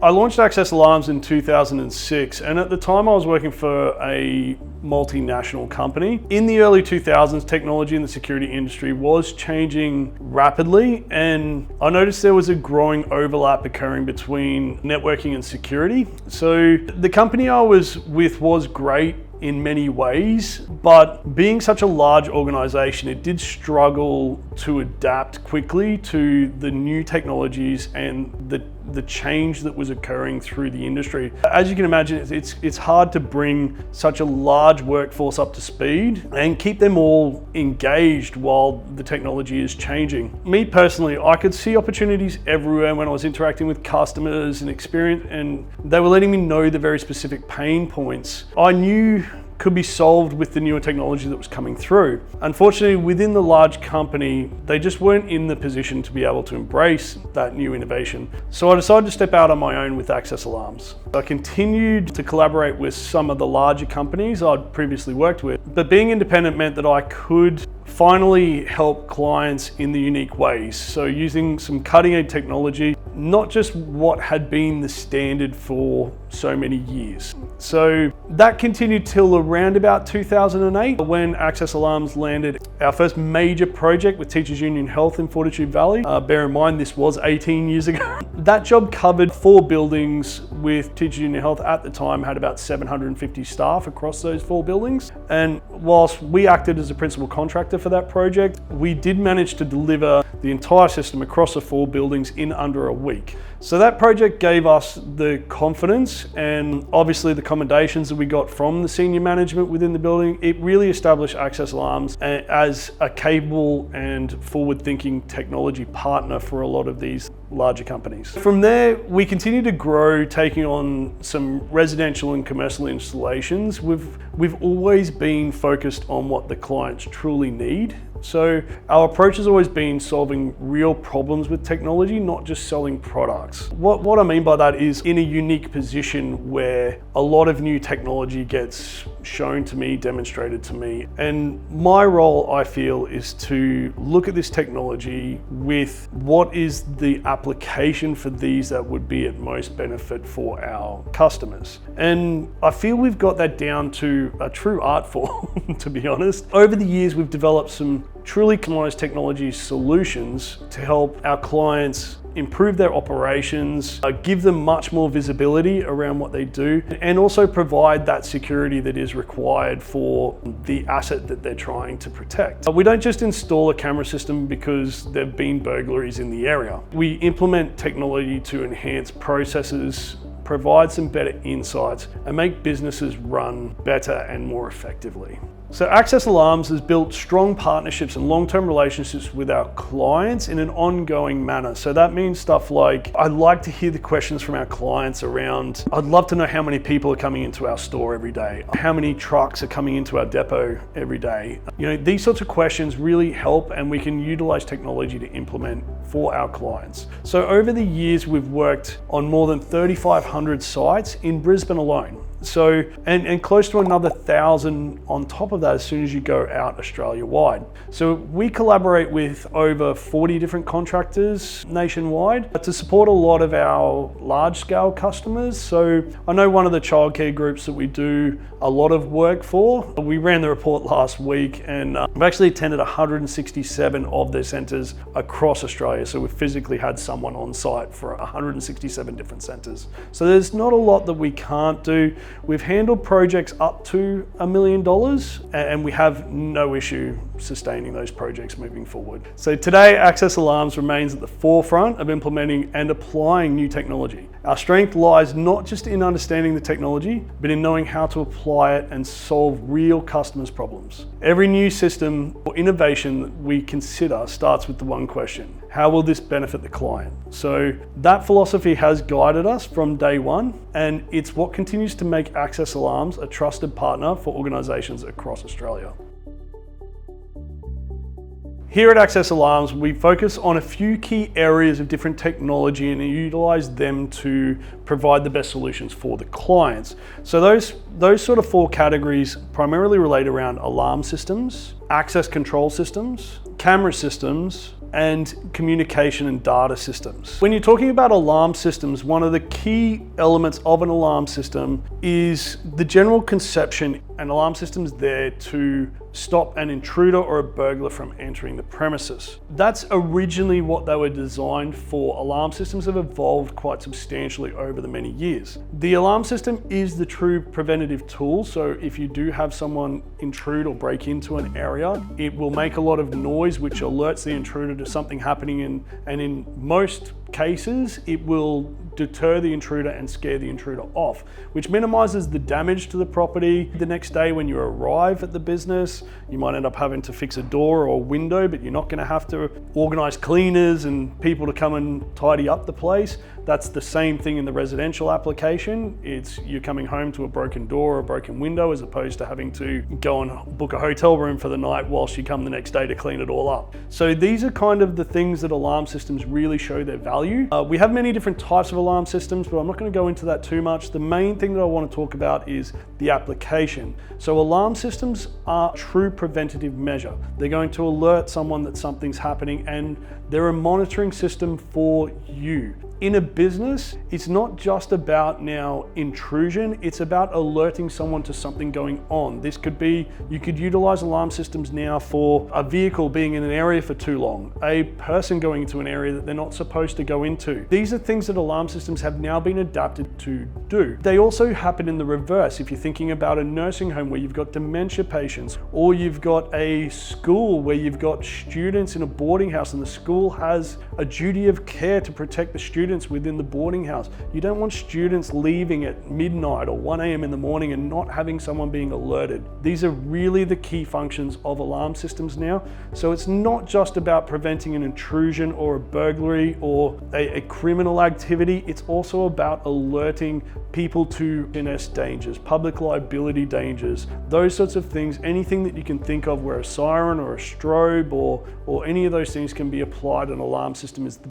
I launched Access Alarms in 2006, and at the time I was working for a multinational company. In the early 2000s, technology in the security industry was changing rapidly, and I noticed there was a growing overlap occurring between networking and security. So the company I was with was great in many ways, but being such a large organization, it did struggle to adapt quickly to the new technologies and the change that was occurring through the industry. As you can imagine, it's hard to bring such a large workforce up to speed and keep them all engaged while the technology is changing. Me personally, I could see opportunities everywhere when I was interacting with customers and they were letting me know the very specific pain points I knew could be solved with the newer technology that was coming through. Unfortunately, within the large company, they just weren't in the position to be able to embrace that new innovation. So I decided to step out on my own with Access Alarms. I continued to collaborate with some of the larger companies I'd previously worked with, but being independent meant that I could finally help clients in the unique ways. So using some cutting edge technology, not just what had been the standard for so many years. So that continued till around about 2008 when Access Alarms landed our first major project with Teachers Union Health in Fortitude Valley. Bear in mind, this was 18 years ago. That job covered 4 buildings with Teachers Union Health at the time, had about 750 staff across those 4 buildings. And whilst we acted as a principal contractor for that project, we did manage to deliver the entire system across the 4 buildings in under a week. So that project gave us the confidence and obviously the commendations that we got from the senior management within the building. It really established Access Alarms as a capable and forward-thinking technology partner for a lot of these larger companies. From there, we continued to grow, taking on some residential and commercial installations. We've always been focused on what the clients truly need. So our approach has always been solving real problems with technology, not just selling products. What I mean by that is in a unique position where a lot of new technology gets shown to me, demonstrated to me. And my role, I feel, is to look at this technology with what is the application for these that would be at most benefit for our customers. And I feel we've got that down to a true art form, to be honest. Over the years, we've developed some truly customized technology solutions to help our clients improve their operations, give them much more visibility around what they do, and also provide that security that is required for the asset that they're trying to protect. We don't just install a camera system because there have been burglaries in the area. We implement technology to enhance processes, provide some better insights, and make businesses run better and more effectively. So Access Alarms has built strong partnerships and long-term relationships with our clients in an ongoing manner. So that means stuff like, I'd like to hear the questions from our clients around, I'd love to know how many people are coming into our store every day, how many trucks are coming into our depot every day. These sorts of questions really help, and we can utilize technology to implement for our clients. So over the years, we've worked on more than 3,500 sites in Brisbane alone. So, and close to another 1,000 on top of that as soon as you go out Australia-wide. So we collaborate with over 40 different contractors nationwide to support a lot of our large-scale customers. So I know one of the childcare groups that we do a lot of work for, we ran the report last week, and we've actually attended 167 of their centres across Australia. So we've physically had someone on site for 167 different centres. So there's not a lot that we can't do. We've handled projects up to $1 million, and we have no issue sustaining those projects moving forward. So today, Access Alarms remains at the forefront of implementing and applying new technology. Our strength lies not just in understanding the technology, but in knowing how to apply it and solve real customers' problems. Every new system or innovation that we consider starts with the one question: how will this benefit the client? So that philosophy has guided us from day one, and it's what continues to make Access Alarms a trusted partner for organizations across Australia. Here at Access Alarms, we focus on a few key areas of different technology and utilize them to provide the best solutions for the clients. So those sort of 4 categories primarily relate around alarm systems, access control systems, camera systems, and communication and data systems. When you're talking about alarm systems, one of the key elements of an alarm system is the general conception. An alarm system is there to stop an intruder or a burglar from entering the premises. That's originally what they were designed for. Alarm systems have evolved quite substantially over the many years. The alarm system is the true preventative tool. So if you do have someone intrude or break into an area, it will make a lot of noise which alerts the intruder to something happening, and in most cases it will deter the intruder and scare the intruder off, which minimizes the damage to the property. The next day when you arrive at the business, you might end up having to fix a door or a window, but you're not going to have to organize cleaners and people to come and tidy up the place. That's the same thing in the residential application. It's you're coming home to a broken door or a broken window, as opposed to having to go and book a hotel room for the night whilst you come the next day to clean it all up. So these are kind of the things that alarm systems really show their value. We have many different types of alarm systems, but I'm not going to go into that too much. The main thing that I want to talk about is the application. So alarm systems are a true preventative measure. They're going to alert someone that something's happening, and they're a monitoring system for you. In a business, it's not just about now intrusion, it's about alerting someone to something going on. This could be, you could utilize alarm systems now for a vehicle being in an area for too long, a person going into an area that they're not supposed to go into. These are things that alarm systems have now been adapted to do. They also happen in the reverse. If you're thinking about a nursing home where you've got dementia patients, or you've got a school where you've got students in a boarding house and the school has a duty of care to protect the students within the boarding house. You don't want students leaving at midnight or 1 a.m. in the morning and not having someone being alerted. These are really the key functions of alarm systems now. So it's not just about preventing an intrusion or a burglary or a criminal activity. It's also about alerting people to NS dangers, public liability dangers, those sorts of things. Anything that you can think of where a siren or a strobe or any of those things can be applied, an alarm system is the